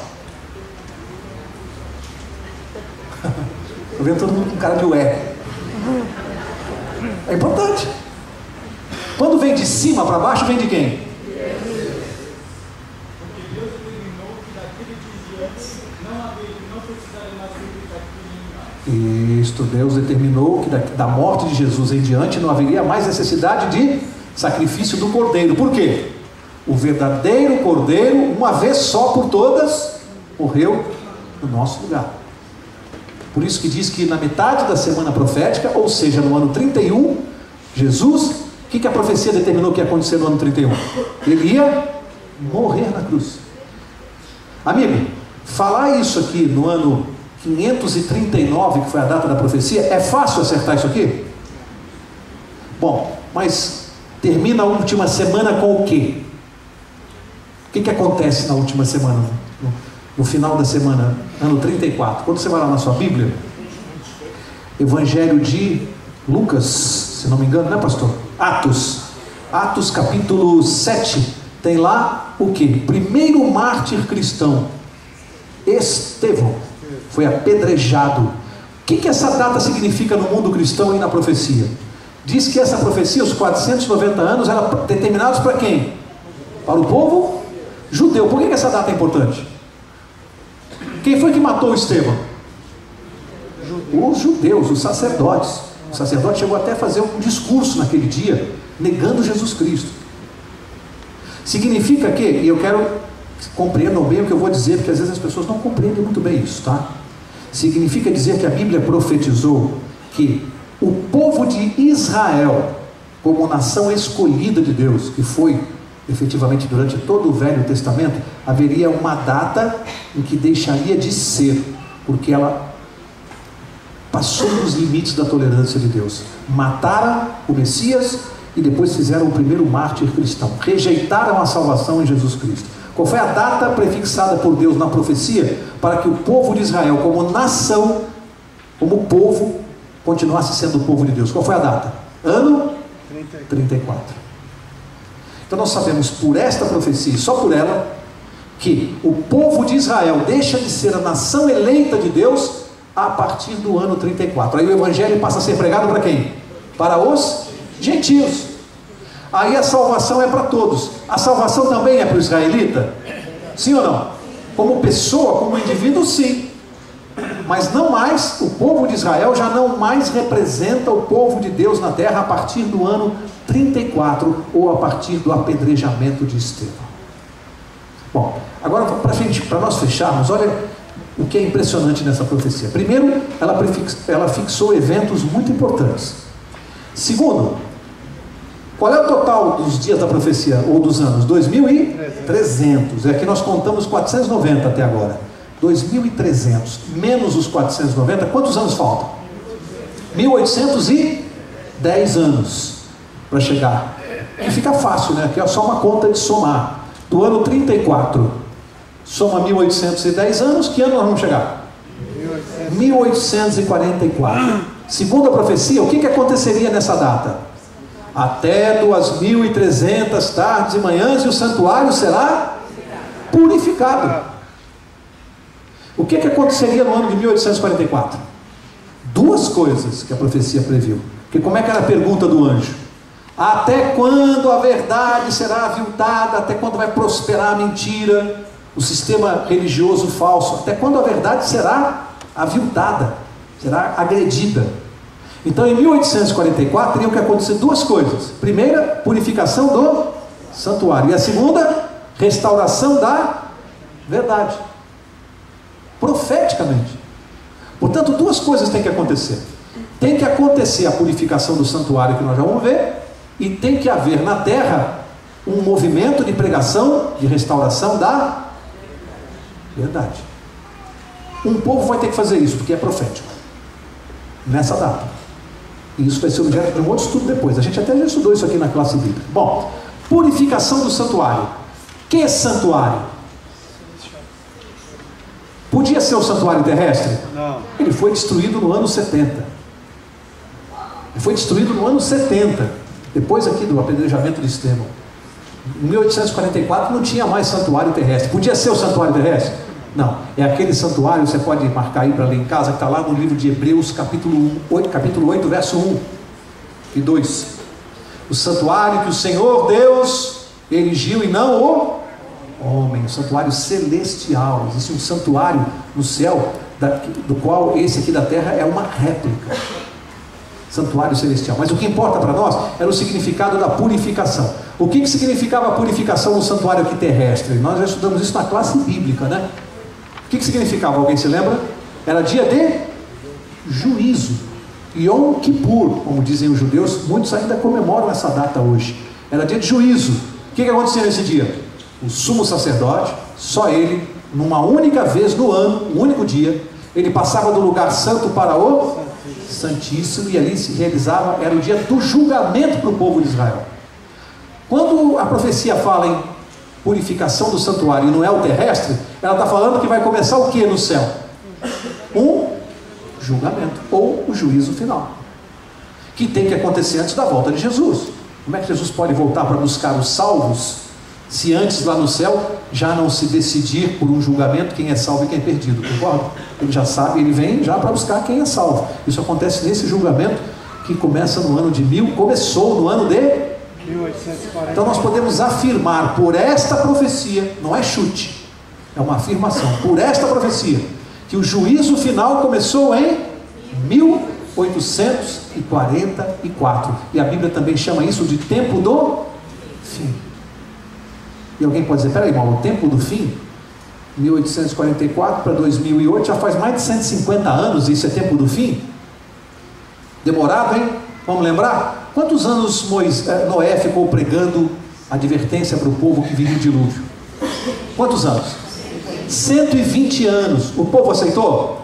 Estou vendo todo mundo com cara de ué. É importante. Quando vem de cima para baixo, vem de quem? Isto, Deus determinou que da morte de Jesus em diante não haveria mais necessidade de sacrifício do cordeiro. Por quê? O verdadeiro cordeiro, uma vez só por todas, morreu no nosso lugar. Por isso que diz que na metade da semana profética, ou seja, no ano 31, Jesus, o que a profecia determinou que ia acontecer no ano 31? Ele ia morrer na cruz. Amigo, falar isso aqui no ano 539, que foi a data da profecia, é fácil acertar isso aqui? Bom, mas termina a última semana com o quê? O que acontece na última semana? No final da semana, ano 34. Quando você vai lá na sua Bíblia, Evangelho de Lucas, se não me engano, né, pastor? Atos capítulo 7, tem lá o que? Primeiro mártir cristão, Estevão, foi apedrejado. O que essa data significa no mundo cristão e na profecia? Diz que essa profecia, os 490 anos, eram determinados para quem? Para o povo judeu. Por que essa data é importante? Quem foi que matou Estevão? Os judeus, os sacerdotes. O sacerdote chegou até a fazer um discurso naquele dia, negando Jesus Cristo. Significa que, e eu quero que compreendam bem o que eu vou dizer, porque às vezes as pessoas não compreendem muito bem isso, tá? Significa dizer que a Bíblia profetizou que o povo de Israel, como nação escolhida de Deus, que foi efetivamente durante todo o Velho Testamento, haveria uma data em que deixaria de ser, porque ela passou dos limites da tolerância de Deus. Mataram o Messias e depois fizeram o primeiro mártir cristão. Rejeitaram a salvação em Jesus Cristo. Qual foi a data prefixada por Deus na profecia para que o povo de Israel, como nação, como povo, continuasse sendo o povo de Deus? Qual foi a data? Ano 34. Então nós sabemos por esta profecia, só por ela, que o povo de Israel deixa de ser a nação eleita de Deus a partir do ano 34. Aí o evangelho passa a ser pregado para quem? Para os gentios. Aí a salvação é para todos. A salvação também é para o israelita? Sim ou não? Como pessoa, como indivíduo, sim. Mas não mais, o povo de Israel já não mais representa o povo de Deus na terra a partir do ano 34, ou a partir do apedrejamento de Estevão. Bom, agora para nós fecharmos, olha, o que é impressionante nessa profecia? Primeiro, ela fixou eventos muito importantes. Segundo, qual é o total dos dias da profecia, ou dos anos? 2.300. É que nós contamos 490 até agora. 2.300 menos os 490, quantos anos faltam? 1.810 anos para chegar. E fica fácil, né? Que é só uma conta de somar. Do ano 34, soma 1.810 anos, que ano nós vamos chegar? 1844. Segundo a profecia, o que aconteceria nessa data? Até 2.300 tardes e manhãs, e o santuário será purificado. O que aconteceria no ano de 1844? Duas coisas que a profecia previu. Porque como é que era a pergunta do anjo? Até quando a verdade será aviltada? Até quando vai prosperar a mentira? O sistema religioso falso? Até quando a verdade será aviltada? Será agredida? Então em 1844 teriam que acontecer duas coisas. Primeira, purificação do santuário. E a segunda, restauração da verdade. Profeticamente. Portanto, duas coisas têm que acontecer. Tem que acontecer a purificação do santuário, que nós já vamos ver, e tem que haver na terra um movimento de pregação, de restauração da verdade. Um povo vai ter que fazer isso, porque é profético, nessa data. E isso vai ser objeto de um outro estudo depois. A gente até já estudou isso aqui na classe bíblica. Bom, purificação do santuário. Que santuário? Podia ser o santuário terrestre? Não. Ele foi destruído no ano 70. Ele foi destruído no ano 70, depois aqui do apedrejamento de Estevão. Em 1844 não tinha mais santuário terrestre. Podia ser o santuário terrestre? Não. É aquele santuário, você pode marcar aí para ler em casa, que está lá no livro de Hebreus, capítulo 8, verso 1 e 2. O santuário que o Senhor Deus erigiu e não o homem, o santuário celestial. Existe um santuário no céu, do qual esse aqui da terra é uma réplica. Santuário celestial. Mas o que importa para nós era o significado da purificação. O que significava a purificação no santuário aqui terrestre? Nós já estudamos isso na classe bíblica, né? O que significava? Alguém se lembra? Era dia de juízo. Yom Kippur, como dizem os judeus. Muitos ainda comemoram essa data hoje. Era dia de juízo. O que acontecia nesse dia? O sumo sacerdote, só ele, numa única vez no ano, um único dia, ele passava do lugar santo para o Santíssimo, e ali se realizava, era o dia do julgamento para o povo de Israel. Quando a profecia fala em purificação do santuário e não é o terrestre, ela está falando que vai começar o que no céu? Um julgamento, ou o juízo final, que tem que acontecer antes da volta de Jesus. Como é que Jesus pode voltar para buscar os salvos, se antes lá no céu já não se decidir por um julgamento quem é salvo e quem é perdido? Concorda? Ele já sabe, ele vem já para buscar quem é salvo. Isso acontece nesse julgamento que começou no ano de 1840. Então nós podemos afirmar por esta profecia, não é chute, é uma afirmação, por esta profecia, que o juízo final começou em 1844. E a Bíblia também chama isso de tempo do fim. E alguém pode dizer, peraí, irmão, o tempo do fim, 1844 para 2008, já faz mais de 150 anos, isso é tempo do fim? Demorado, hein? Vamos lembrar? Quantos anos Noé ficou pregando advertência para o povo que viria o dilúvio? Quantos anos? 120 anos. O povo aceitou?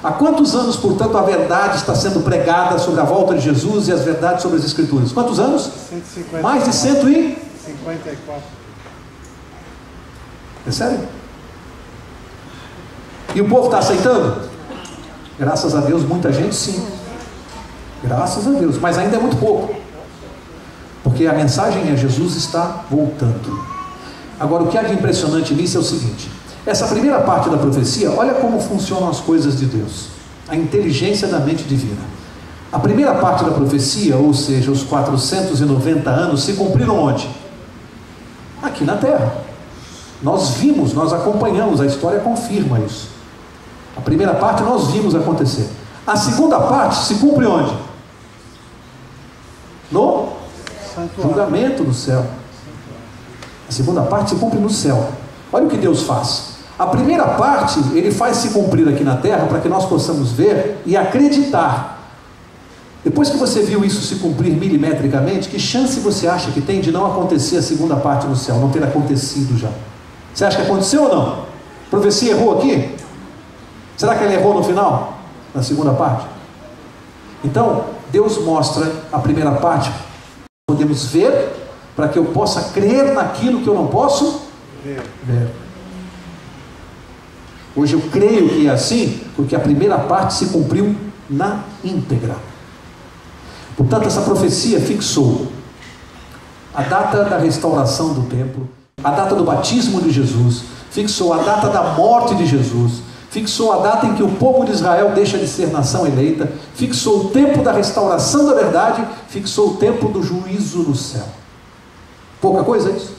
Há quantos anos, portanto, a verdade está sendo pregada sobre a volta de Jesus e as verdades sobre as Escrituras? Quantos anos? 150. Mais de 154. É sério? E o povo está aceitando? Graças a Deus, muita gente sim. Graças a Deus, mas ainda é muito pouco. Porque a mensagem é: Jesus está voltando. Agora, o que há de impressionante nisso é o seguinte: essa primeira parte da profecia, olha como funcionam as coisas de Deus, a inteligência da mente divina. A primeira parte da profecia, ou seja, os 490 anos, se cumpriram onde? Aqui na terra. Nós vimos, nós acompanhamos, a história confirma isso. A primeira parte nós vimos acontecer. A segunda parte se cumpre onde? No julgamento do céu. A segunda parte se cumpre no céu. Olha o que Deus faz. A primeira parte, ele faz se cumprir aqui na terra para que nós possamos ver e acreditar. Depois que você viu isso se cumprir milimetricamente, que chance você acha que tem de não acontecer a segunda parte no céu, não ter acontecido já? Você acha que aconteceu ou não? A profecia errou aqui? Será que ela errou no final? Na segunda parte? Então, Deus mostra a primeira parte, podemos ver, para que eu possa crer naquilo que eu não posso ver. Hoje eu creio que é assim, porque a primeira parte se cumpriu na íntegra. Portanto, essa profecia fixou a data da restauração do templo, a data do batismo de Jesus, fixou a data da morte de Jesus, fixou a data em que o povo de Israel deixa de ser nação eleita, fixou o tempo da restauração da verdade, fixou o tempo do juízo no céu. Pouca coisa isso?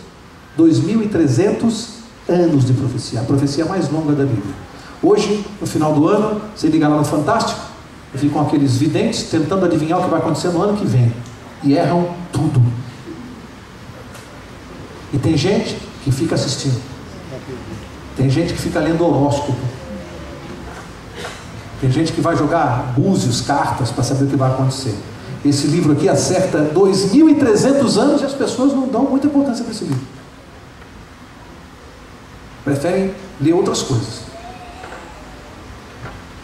2.300 anos de profecia, a profecia mais longa da Bíblia. Hoje, no final do ano, você liga lá no Fantástico, ficam aqueles videntes tentando adivinhar o que vai acontecer no ano que vem, e erram tudo. E tem gente que fica assistindo, tem gente que fica lendo horóscopo, tem gente que vai jogar búzios, cartas, para saber o que vai acontecer. Esse livro aqui acerta 2.300 anos e as pessoas não dão muita importância para esse livro, preferem ler outras coisas.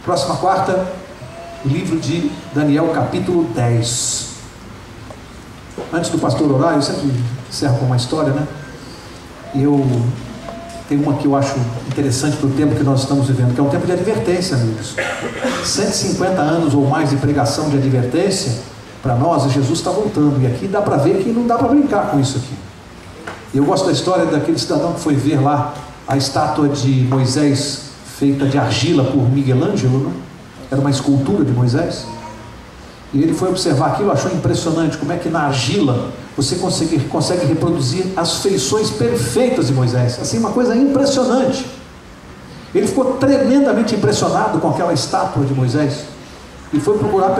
Próxima quarta, o livro de Daniel, capítulo 10. Antes do pastor orar, eu sempre encerro com uma história, né? E eu tenho uma que eu acho interessante para o tempo que nós estamos vivendo, que é um tempo de advertência, amigos. 150 anos ou mais de pregação de advertência para nós, e Jesus está voltando. E aqui dá para ver que não dá para brincar com isso aqui. Eu gosto da história daquele cidadão que foi ver lá a estátua de Moisés feita de argila por Miguel Ângelo, né? Era uma escultura de Moisés, e ele foi observar aquilo, achou impressionante como é que na argila você consegue reproduzir as feições perfeitas de Moisés, assim, uma coisa impressionante. Ele ficou tremendamente impressionado com aquela estátua de Moisés, e foi procurar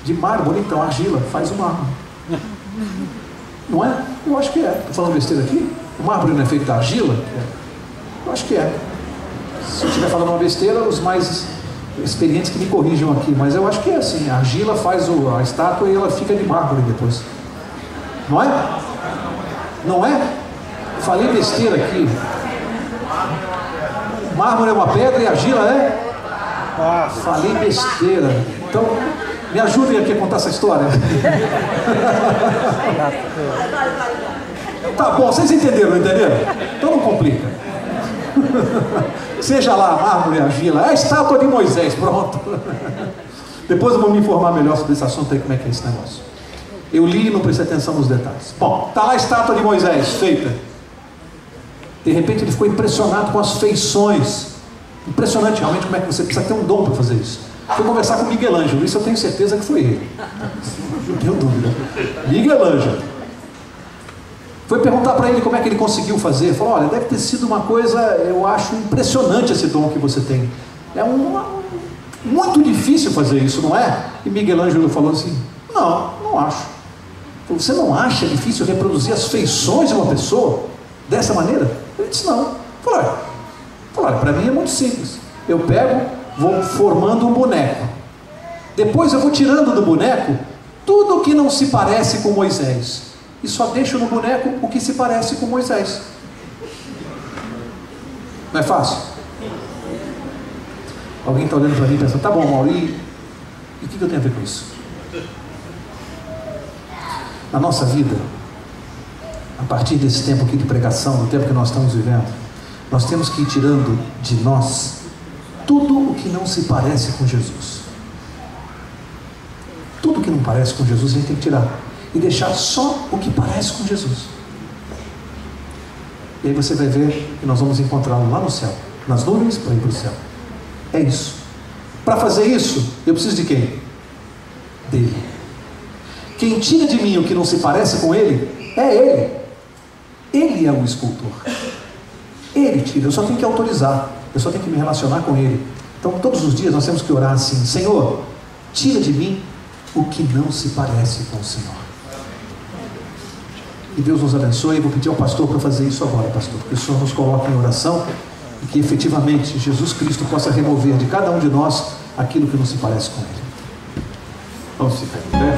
de mármore. Então, argila faz o mármore, não é? Eu acho que é. Estou falando besteira aqui? O mármore não é feito da argila? Eu acho que é. Se eu estiver falando uma besteira, os mais experientes que me corrijam aqui, mas eu acho que é assim. A argila faz a estátua e ela fica de mármore depois, não é? Não é? Falei besteira aqui. Mármore é uma pedra e a argila é? Falei besteira. Então, me ajudem aqui a contar essa história. Tá bom, vocês entenderam, não entenderam? Então não complica. Seja lá a mármore e a argila, é a estátua de Moisés, pronto. Depois eu vou me informar melhor sobre esse assunto aí, como é que é esse negócio. Eu li e não prestei atenção nos detalhes. Bom, está lá a estátua de Moisés feita. De repente ele ficou impressionado com as feições. Impressionante realmente como é que você precisa ter um dom para fazer isso. Fui conversar com Miguel Ângelo, isso eu tenho certeza que foi ele. Não tenho dúvida. Miguel Ângelo. Foi perguntar para ele como é que ele conseguiu fazer. Falou, olha, deve ter sido uma coisa, eu acho impressionante esse dom que você tem. É muito difícil fazer isso, não é? E Miguel Ângelo falou assim, não acho. Falou, você não acha difícil reproduzir as feições de uma pessoa dessa maneira? Ele disse, não. Falou, olha, para mim é muito simples. Eu pego, vou formando um boneco. Depois eu vou tirando do boneco tudo que não se parece com Moisés. E só deixo no boneco o que se parece com Moisés. Não é fácil? Alguém está olhando para mim e pensando, tá bom, Mauro, e o que eu tenho a ver com isso? Na nossa vida, a partir desse tempo aqui de pregação, do tempo que nós estamos vivendo, nós temos que ir tirando de nós tudo o que não se parece com Jesus. Tudo que não parece com Jesus a gente tem que tirar e deixar só o que parece com Jesus. E aí você vai ver que nós vamos encontrá-lo lá no céu, nas nuvens, para ir para o céu. É isso. Para fazer isso, eu preciso de quem? Dele. Quem tira de mim o que não se parece com ele, é ele. Ele é o escultor. Ele tira, eu só tenho que autorizar, eu só tenho que me relacionar com ele. Então todos os dias nós temos que orar assim, Senhor, tira de mim o que não se parece com o Senhor. Que Deus nos abençoe. Eu vou pedir ao pastor para fazer isso agora, pastor. Que o Senhor nos coloque em oração e que efetivamente Jesus Cristo possa remover de cada um de nós aquilo que não se parece com Ele. Vamos ficar em pé.